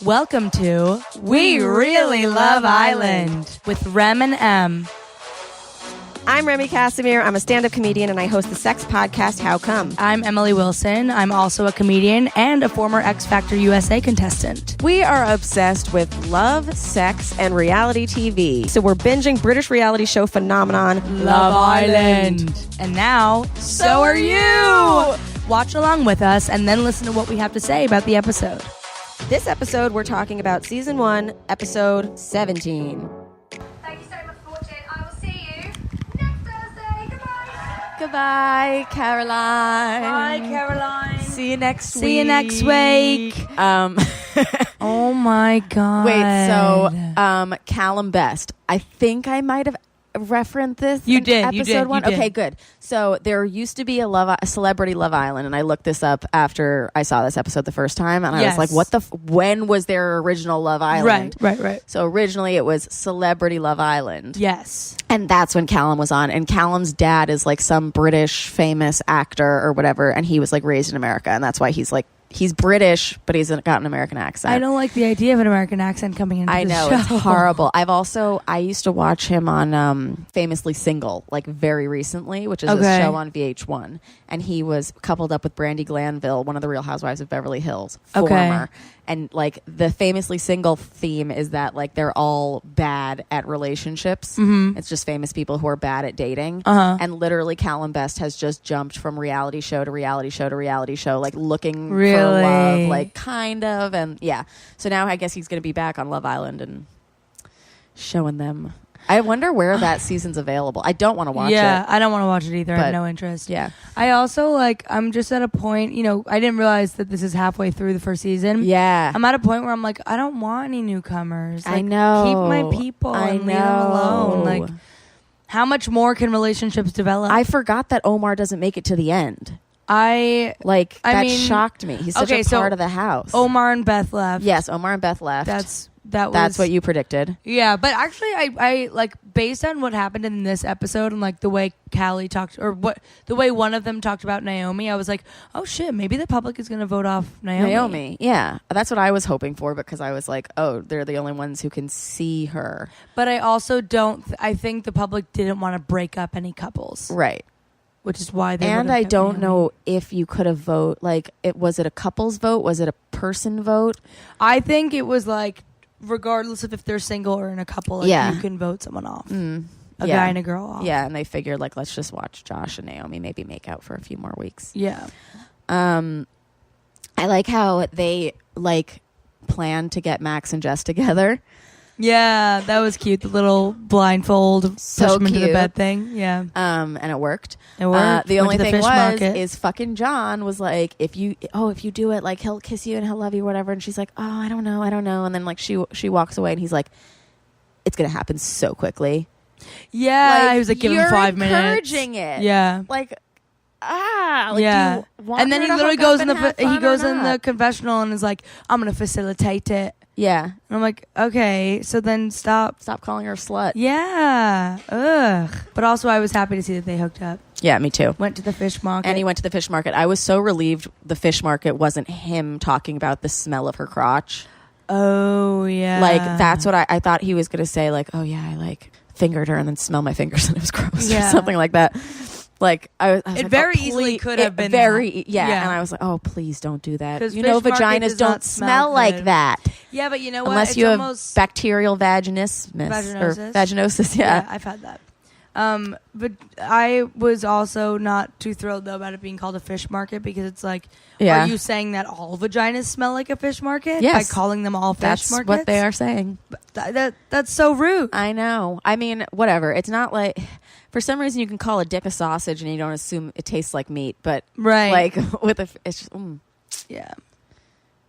Welcome to We Really Love Island with Rem and M. I'm Remy Casimir. I'm a stand-up comedian, and I host the sex podcast, How Come? I'm Emily Wilson. I'm also a comedian and a former X Factor USA contestant. We are obsessed with love, sex, and reality TV. So we're binging British reality show phenomenon, Love Island. And now, so are you! Watch along with us and then listen to what we have to say about the episode. This episode, we're talking about Season 1, Episode 17. Thank you so much for watching. I will see you next Thursday. Goodbye. Goodbye, Caroline. Bye, Caroline. See you next week. See you next week. Oh my God. Wait, so Callum Best. I think I might have referenced this You in did, episode you did, 1. you did. Okay, good. So there used to be a Celebrity Love Island, and I looked this up after I saw this episode the first time, and I was like, what when was their original Love Island? Right. So originally it was Celebrity Love Island. Yes. And that's when Callum was on. And Callum's dad is like some British famous actor or whatever, and he was like raised in America, and that's why he's British, but he's got an American accent. I don't like the idea of an American accent coming into I the know, show. it's horrible. I used to watch him on Famously Single, like very recently, which is a show on VH1. And he was coupled up with Brandi Glanville, one of the Real Housewives of Beverly Hills, former. And like the Famously Single theme is that like they're all bad at relationships. Mm-hmm. It's just famous people who are bad at dating. Uh-huh. And literally Callum Best has just jumped from reality show to reality show to reality show, like looking for love, like kind of. And yeah, so now I guess he's going to be back on Love Island and showing them. I wonder where that season's available. I don't want to watch it. Yeah, I don't want to watch it either. I have no interest. Yeah. I also, I'm just at a point, I didn't realize that this is halfway through the first season. Yeah. I'm at a point where I'm like, I don't want any newcomers. I know. Keep my people and leave them alone. Like, how much more can relationships develop? I forgot that Omar doesn't make it to the end. I mean, shocked me. He's such a part of the house. Omar and Beth left. Yes, Omar and Beth left. That's what you predicted. Yeah, but actually, I like based on what happened in this episode and like the way Callie talked, or the way one of them talked about Naomi, I was like, oh shit, maybe the public is going to vote off Naomi. Yeah, that's what I was hoping for, because I was like, oh, they're the only ones who can see her. But I also don't. I think the public didn't want to break up any couples, right? Which is why they. And I don't know if you could have vote. Like, was it a couple's vote? Was it a person vote? I think it was like, regardless of if they're single or in a couple, you can vote someone off. A guy and a girl off. Yeah, and they figured, like, let's just watch Josh and Naomi maybe make out for a few more weeks. Yeah. I like how they, like, plan to get Max and Jess together. Yeah, that was cute. The little blindfold, push them into the bed thing. Yeah. And it worked. It worked. The only thing is fucking John was like, if you do it, like, he'll kiss you and he'll love you or whatever. And she's like, oh, I don't know. And then like she walks away and he's like, it's going to happen so quickly. Yeah. Like, he was like, give him 5 minutes. Encouraging it. Yeah. Like, yeah. Do you want and then he literally goes in the confessional and is like, I'm going to facilitate it. Yeah. And I'm like, okay, so then stop calling her a slut. Yeah. Ugh. But also I was happy to see that they hooked up. Yeah, me too. Went to the fish market. And he went to the fish market. I was so relieved the fish market wasn't him talking about the smell of her crotch. Oh, yeah. Like, that's what I thought he was going to say, like, oh, yeah, I, like, fingered her and then smelled my fingers and it was gross or something like that. Like, I was it like, very easily could have been yeah. And I was like, oh, please don't do that. Vaginas don't smell like that. Yeah, but you know what? Unless you have bacterial vaginosis. Or vaginosis, yeah. I've had that. But I was also not too thrilled though about it being called a fish market, because it's like, are you saying that all vaginas smell like a fish market? Yes. By calling them all fish markets? That's what they are saying. That's so rude. I know. I mean, whatever. It's not like, for some reason you can call a dick a sausage and you don't assume it tastes like meat, but like with it's just, yeah.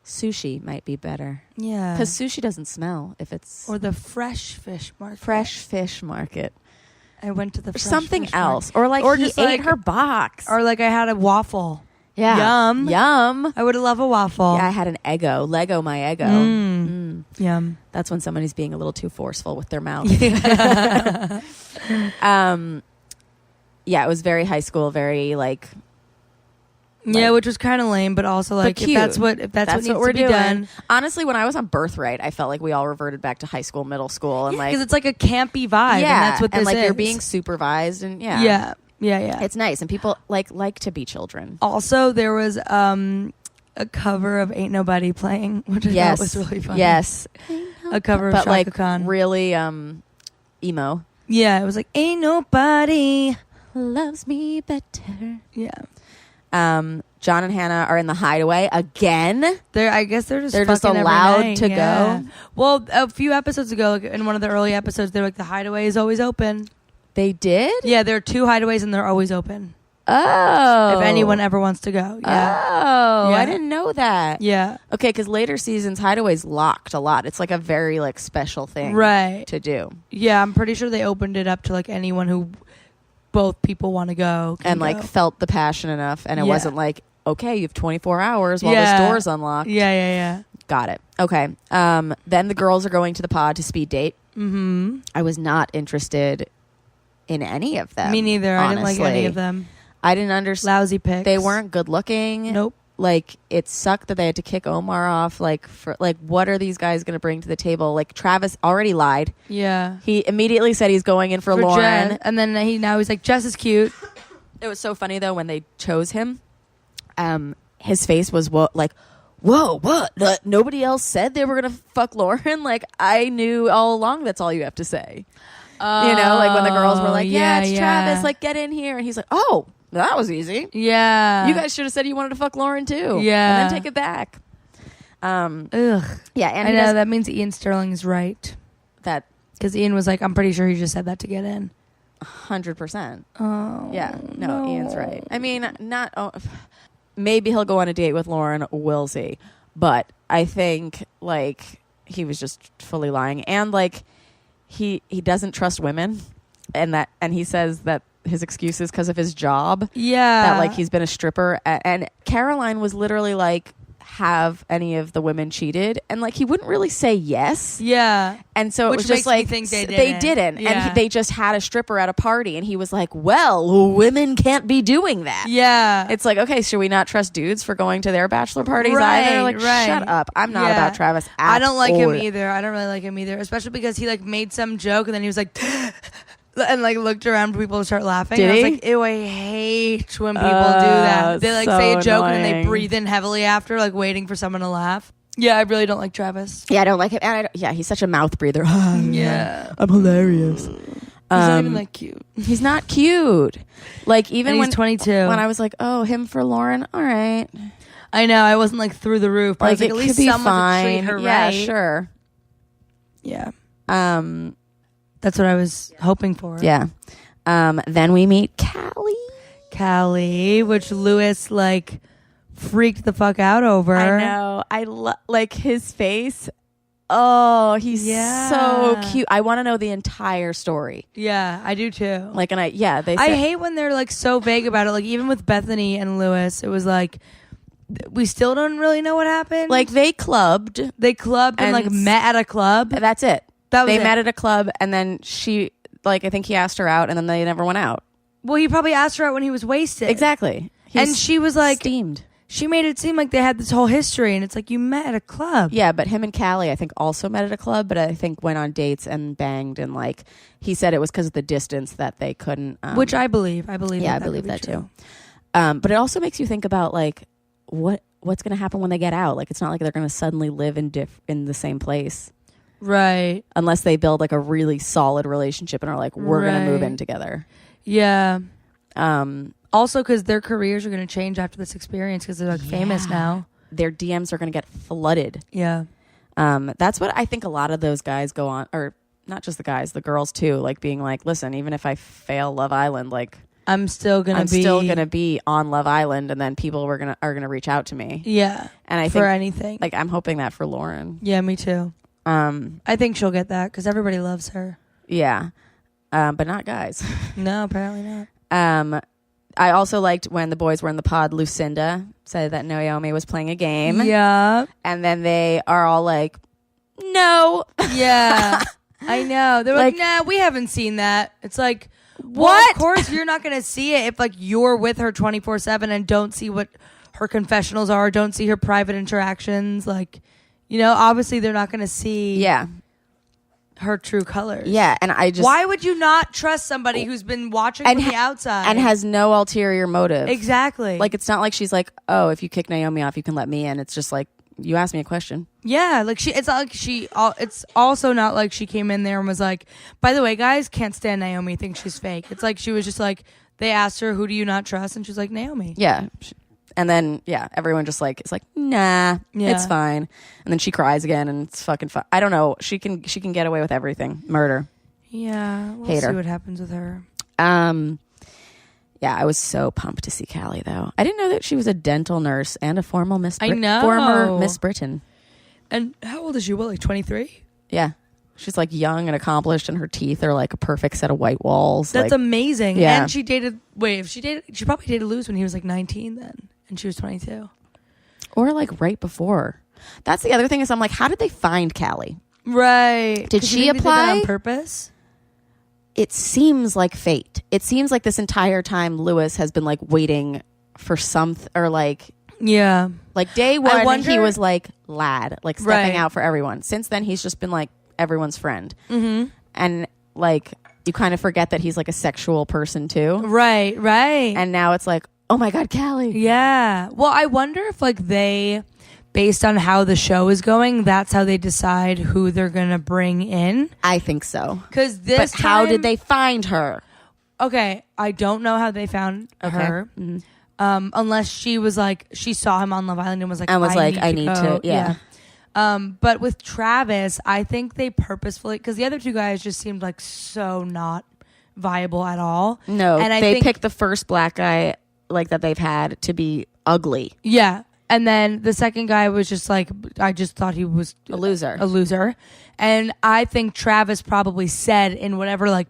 Sushi might be better. Yeah. Because sushi doesn't smell if it's... Or the fresh fish market. Fresh fish market. I went to the fresh something fish else. market. Or he ate her box. Or like I had a waffle. Yeah. Yum. I would love a waffle. Yeah, I had an Eggo. Lego my Eggo. Yum. That's when somebody's being a little too forceful with their mouth. Yeah. Yeah, it was very high school, very like... Yeah, which was kind of lame, but also like if that's what needs what we're to be doing. done. Honestly, when I was on Birthright, I felt like we all reverted back to high school, middle school, and like because it's like a campy vibe. yeah, and that's what this and like is. you're being supervised, and yeah. It's nice, and people like to be children. Also, there was a cover of "Ain't Nobody" playing, which I thought was really fun. Yes, a cover of but Shaka like Khan. really emo. Yeah, it was like "Ain't Nobody Loves me better. Yeah. John and Hannah are in the hideaway again. I guess they're just allowed every night. to go. Well, a few episodes ago, like in one of the early episodes, they're like the hideaway is always open. They did? Yeah, there are 2 hideaways and they're always open. Oh. If anyone ever wants to go. Yeah. Oh, Yeah. I didn't know that. Yeah. Okay, because later seasons, hideaway's locked a lot. It's like a very like special thing to do. Yeah, I'm pretty sure they opened it up to like anyone who both people want to go and like felt the passion enough, and it wasn't like, okay, you have 24 hours while this door's unlocked. Yeah. Got it. Okay. Then the girls are going to the pod to speed date. Mm-hmm. I was not interested in any of them. Me neither. Honestly. I didn't like any of them. I didn't understand. Lousy picks. They weren't good looking. Nope. Like, it sucked that they had to kick Omar off. Like, for like, what are these guys going to bring to the table? Like, Travis already lied. Yeah. He immediately said he's going in for Lauren. Jess. And then he's like, Jess is cute. It was so funny though when they chose him. His face was what? Nobody else said they were gonna fuck Lauren. Like, I knew all along that's all you have to say. You know, like when the girls were like, "Yeah, it's Travis. Like, get in here," and he's like, "Oh, that was easy. Yeah, you guys should have said you wanted to fuck Lauren too. Yeah, and then take it back." Ugh. Yeah, and I know that means Ian Sterling is right. That because Ian was like, I'm pretty sure he just said that to get in. 100%. Oh, yeah, no, Ian's right. I mean, not. Maybe he'll go on a date with Lauren. We'll see. But I think like he was just fully lying, and like he doesn't trust women, and he says that his excuse is because of his job. Yeah, that like he's been a stripper, and Caroline was literally like, have any of the women cheated? And like he wouldn't really say yes. Yeah. And so it was just like think they didn't. Yeah. And they just had a stripper at a party, and he was like, well, women can't be doing that. Yeah. It's like, okay, should we not trust dudes for going to their bachelor parties either? Like, shut up. I'm not about Travis at I don't like all. him either. I don't really like him either, especially because he like made some joke and then he was like and like looked around for people to start laughing. Did and he? I was like, ew, I hate when people do that. They like so say a joke and then annoying. they breathe in heavily after, like waiting for someone to laugh. Yeah, I really don't like Travis. Yeah, I don't like him. And he's such a mouth breather. Yeah. I'm hilarious. He's not even that cute. He's not cute. Like, even and when he's 22. When I was like, oh, him for Lauren, all right. I know, I wasn't like through the roof, but I was like, it at least could be someone fine. could treat her yeah, right. sure. Yeah. That's what I was hoping for. Yeah. Then we meet Callie, which Lewis like freaked the fuck out over. I know. I like his face. Oh, he's so cute. I want to know the entire story. Yeah, I do too. Like, and I hate when they're like so vague about it. Like even with Bethany and Lewis, it was like we still don't really know what happened. Like they clubbed and like met at a club. That's it. They met at a club, and then she like I think he asked her out, and then they never went out. Well, he probably asked her out when he was wasted. Exactly. And she was like steamed. She made it seem like they had this whole history, and it's like you met at a club. Yeah, but him and Callie, I think, also met at a club, but I think went on dates and banged, and like he said, it was because of the distance that they couldn't. Which I believe. Yeah, I believe that too. But it also makes you think about like what's going to happen when they get out. Like it's not like they're going to suddenly live in the same place, right? Unless they build like a really solid relationship and are like, we're going to move in together. Yeah. Also, because their careers are going to change after this experience because they're like famous now. Their DMs are going to get flooded. Yeah. That's what I think a lot of those guys go on, or not just the guys, the girls too, like being like, listen, even if I fail Love Island, like I'm still going to be on Love Island, and then people are going to reach out to me. Yeah. And I think for anything. Like I'm hoping that for Lauren. Yeah, me too. I think she'll get that because everybody loves her. Yeah. But not guys. No, apparently not. I also liked when the boys were in the pod, Lucinda said that Naomi was playing a game. Yeah. And then they are all like, no. Yeah. I know. They're like, nah, we haven't seen that. It's like, what? Well, of course you're not going to see it if like you're with her 24/7 and don't see what her confessionals are. Don't see her private interactions. Like, obviously they're not going to see her true colors. Yeah, and I just... Why would you not trust somebody who's been watching from the outside? And has no ulterior motive. Exactly. Like, it's not like she's like, oh, if you kick Naomi off, you can let me in. It's just like, you asked me a question. Yeah, like it's not like it's also not like she came in there and was like, by the way, guys, can't stand Naomi, think she's fake. It's like she was just like, they asked her, who do you not trust? And she's like, Naomi. Yeah. And then, everyone just like, it's like, nah, it's fine. And then she cries again and it's fucking fun. I don't know. She can get away with everything. Murder. Yeah. We'll Hate see her. what happens with her. Yeah, I was so pumped to see Callie, though. I didn't know that she was a dental nurse and a former Miss Britain. And how old is she? What, like 23? Yeah. She's like young and accomplished, and her teeth are like a perfect set of white walls. That's amazing. Yeah. And she probably dated Lewis when he was like 19 then, and she was 22. Or like right before. That's the other thing is I'm like, how did they find Callie? Right. Did she apply on purpose? It seems like fate. It seems like this entire time Lewis has been like waiting for something, or like... Yeah. Like day one, he was like lad, like stepping out for everyone. Since then, he's just been like everyone's friend. Mm-hmm. And like, you kind of forget that he's like a sexual person too. Right. And now it's like, oh my God, Callie. Yeah. Well, I wonder if like they, based on how the show is going, that's how they decide who they're going to bring in. I think so. But how did they find her? Okay. I don't know how they found her. Mm-hmm. Unless she was like, she saw him on Love Island and was like, I need to. Yeah. But with Travis, I think they purposefully, because the other two guys just seemed like so not viable at all. No, and they picked the first black guy like that they've had to be ugly. Yeah. And then the second guy was just like, I just thought he was a loser. And I think Travis probably said in whatever like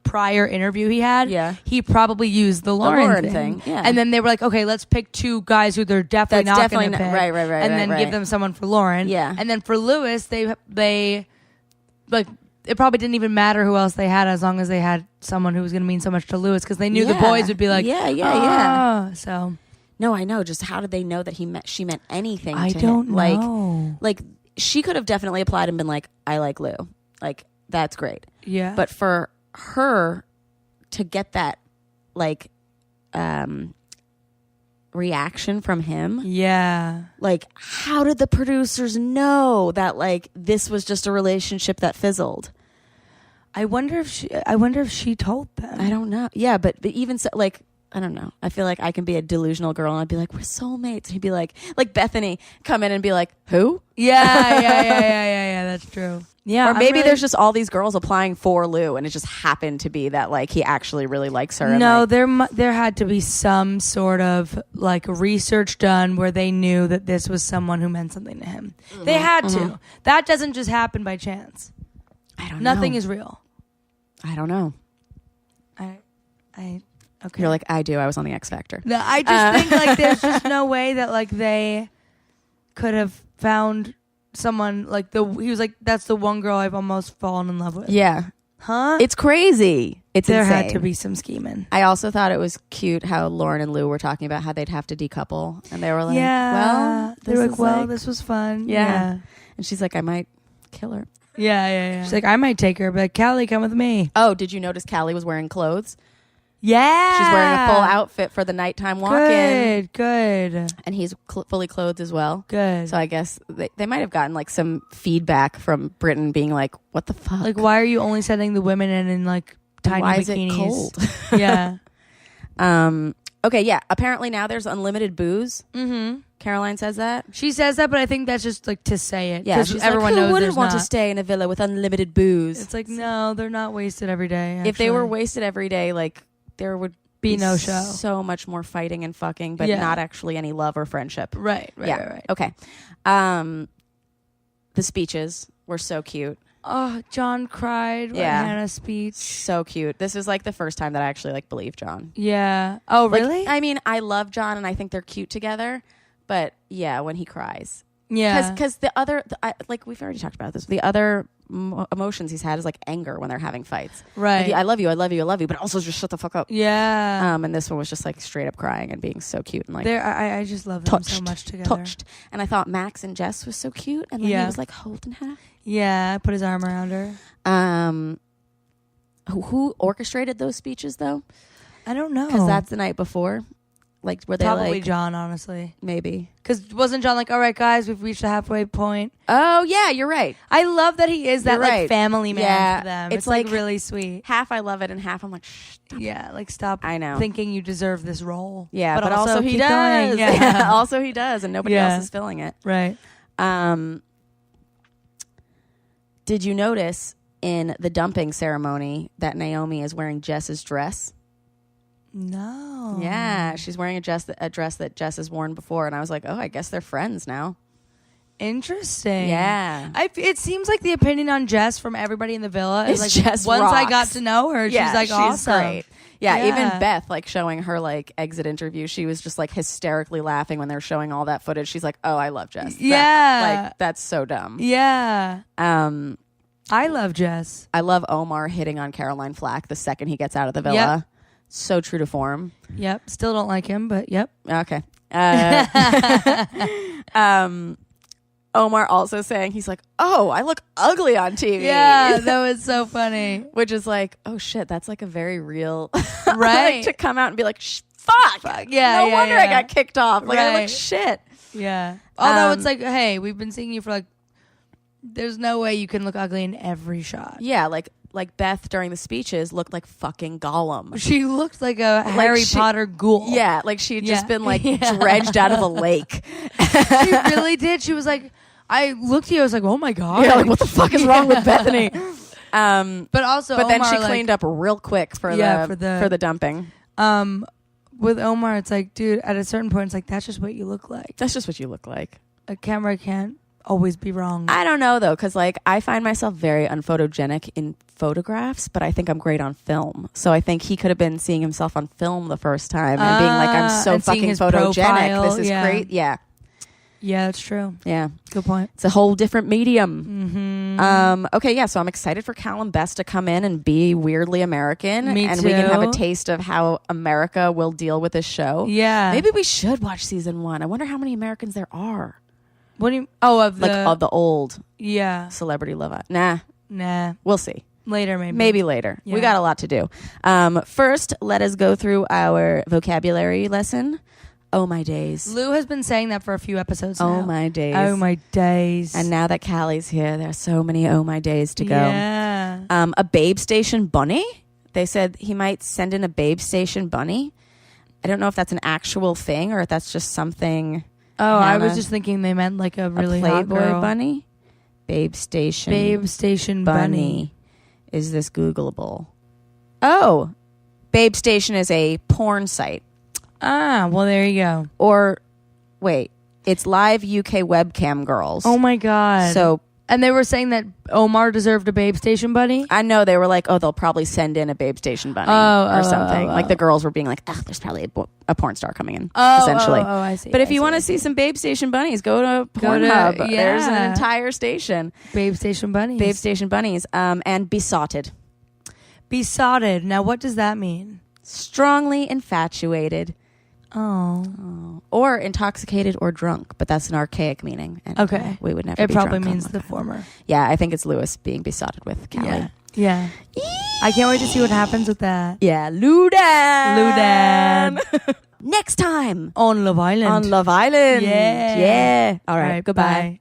prior interview he had, he probably used the Lauren thing. Yeah. And then they were like, okay, let's pick two guys who they're definitely not going to pick. Right. And then give them someone for Lauren. Yeah. And then for Lewis, they like, it probably didn't even matter who else they had as long as they had someone who was going to mean so much to Lewis, because they knew the boys would be like, yeah. So... No, I know. Just how did they know that she meant anything to him? I don't know. Like, she could have definitely applied and been like, I like Lou. Like, that's great. Yeah. But for her to get that, like, reaction from him. Yeah. Like, how did the producers know that, like, this was just a relationship that fizzled? I wonder if she told them. I don't know. Yeah, but even so, like... I don't know. I feel like I can be a delusional girl and I'd be like, we're soulmates. And he'd be like Bethany come in and be like, who? Yeah. That's true. Yeah. Or maybe there's just all these girls applying for Lou and it just happened to be that like he actually really likes her. No, and, like, there had to be some sort of like research done where they knew that this was someone who meant something to him. Mm-hmm. They had to. That doesn't just happen by chance. I don't know. Nothing is real. I don't know. Okay. You're like, I do. I was on the X Factor. No, I just think like there's just no way that like they could have found someone like he was like, that's the one girl I've almost fallen in love with. Yeah. Huh? It's crazy. There had to be some scheming. I also thought it was cute how Lauren and Lou were talking about how they'd have to decouple, and they were like, this was fun. Yeah. And she's like, I might kill her. Yeah. She's like, I might take her, but like, Callie, come with me. Oh, did you notice Callie was wearing clothes? Yeah. She's wearing a full outfit for the nighttime walk-in. Good. And he's fully clothed as well. Good. So I guess they might have gotten like some feedback from Britain being like, what the fuck? Like, why are you only sending the women in like tiny why bikinis? Is it cold? Yeah. Okay, yeah. Apparently now there's unlimited booze. Mm-hmm. Caroline says that. She says that, but I think that's just like to say it. Yeah, because everyone knows who wouldn't there's want not. to stay in a villa with unlimited booze? It's like, no, they're not wasted every day. Actually. If they were wasted every day, like there would be no show. So much more fighting and fucking, but not actually any love or friendship. Right. Okay. The speeches were so cute. Oh, John cried when Hannah's speech. So cute. This is like the first time that I actually like believe John. Yeah. Oh, really? Like, I mean, I love John and I think they're cute together, but yeah, when he cries. Yeah. Because the other, like we've already talked about this, the other emotions he's had is like anger when they're having fights. Right. Like, I love you, but also just shut the fuck up. Yeah. And this one was just like straight up crying and being so cute and like I just love them so much together. Touched. And I thought Max and Jess was so cute, and then he was like holding her. Yeah, put his arm around her. Who orchestrated those speeches though? I don't know. Because that's the night before. Like, were they probably like... John, honestly. Maybe. Because wasn't John like, all right, guys, we've reached the halfway point? Oh, yeah, you're right. I love that he is that, like, family man for them. It's like, really sweet. Half I love it, and half I'm like, stop. Yeah, like, stop I know. thinking you deserve this role. Yeah, but also he does. Yeah. Also he does, and nobody else is filling it. Right. Did you notice in the dumping ceremony that Naomi is wearing Jess's dress? No. Yeah, she's wearing a dress that Jess has worn before, and I was like, oh, I guess they're friends now. Interesting. Yeah. It seems like the opinion on Jess from everybody in the villa is like, Jess once rocks. I got to know her, she's like awesome. Great. Yeah, even Beth, like showing her like exit interview, she was just like hysterically laughing when they're showing all that footage. She's like, oh, I love Jess. Like, that's so dumb. Yeah. I love Jess. I love Omar hitting on Caroline Flack the second he gets out of the villa. Yep. So true to form. Yep. Still don't like him, but yep. Okay. Omar also saying, he's like, oh, I look ugly on TV. Yeah, that was so funny. Which is like, oh shit, that's like a very real... Right. Like, to come out and be like, fuck. Yeah, no wonder I got kicked off. Like, I Right. look shit. Yeah. Although it's like, hey, we've been seeing you for like... There's no way you can look ugly in every shot. Yeah, like Beth during the speaches looked like fucking Gollum. She looked like a Harry Potter ghoul. Yeah, like she had just been like dredged out of a lake. She really did. She was like, I looked at you, I was like, oh my God. Yeah, like what the fuck is wrong with Bethany? But also, but then Omar, she cleaned up real quick for the dumping. With Omar, it's like, dude, at a certain point, it's like, that's just what you look like. That's just what you look like. A camera can't always be wrong. I don't know though, because like I find myself very unphotogenic in photographs, but I think I'm great on film. So I think he could have been seeing himself on film the first time and being like, I'm so fucking photogenic. Profile, this is great. Yeah. Yeah, that's true. Yeah. Good point. It's a whole different medium. Mm-hmm. Okay, yeah, so I'm excited for Callum Best to come in and be weirdly American. Me and too. we can have a taste of how America will deal with this show. Yeah. Maybe we should watch season 1. I wonder how many Americans there are. What do you... Oh, of the old Celebrity Love. Nah. We'll see. Later, maybe. Maybe later. Yeah. We got a lot to do. First, let us go through our vocabulary lesson. Oh, my days. Lou has been saying that for a few episodes now. Oh, my days. Oh, my days. And now that Callie's here, there are so many oh, my days to go. Yeah. A Babe Station bunny? They said he might send in a Babe Station bunny. I don't know if that's an actual thing or if that's just something... Oh, I was just thinking they meant like a really hot Playboy girl. bunny? Babe Station bunny. Is this Googleable? Oh, Babe Station is a porn site. Ah, well, there you go. Or, wait, it's live UK webcam girls. Oh, my God. So... And they were saying that Omar deserved a Babe Station bunny? I know. They were like, oh, they'll probably send in a Babe Station bunny or something. Like the girls were being like, there's probably a porn star coming in, essentially. Oh, I see. But if you want to see some Babe Station bunnies, go to Pornhub. There's an entire station. Babe Station bunnies. Babe Station bunnies. And besotted. Besotted. Now, what does that mean? Strongly infatuated. Oh. Or intoxicated or drunk, but that's an archaic meaning. And okay. We would never It be probably drunk means the former. Yeah, I think it's Lewis being besotted with Callie. Yeah. I can't wait to see what happens with that. Yeah, Ludan. Next time on Love Island. Yeah. All right. Goodbye. Bye.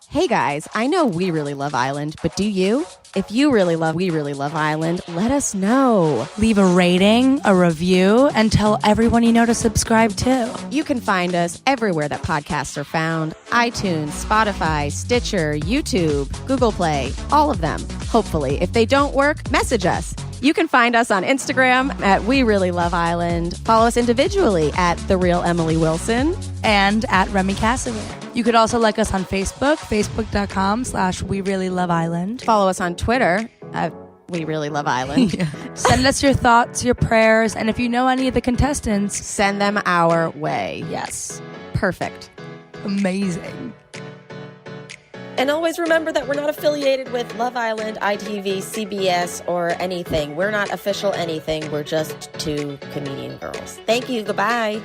Hey guys, I know we really love Island, but do you? If you really love We Really Love Island, let us know. Leave a rating, a review, and tell everyone you know to subscribe too. You can find us everywhere that podcasts are found. iTunes, Spotify, Stitcher, YouTube, Google Play, all of them. Hopefully. If they don't work, message us. You can find us on Instagram at We Really Love Island. Follow us individually at The Real Emily Wilson. And at Remy Cassavant. You could also like us on Facebook, facebook.com/We Really Love Island. Follow us on Twitter at We Really Love Island. Send us your thoughts, your prayers, and if you know any of the contestants, send them our way. Yes. Perfect. Amazing. And always remember that we're not affiliated with Love Island, ITV, CBS, or anything. We're not official anything. We're just two comedian girls. Thank you. Goodbye.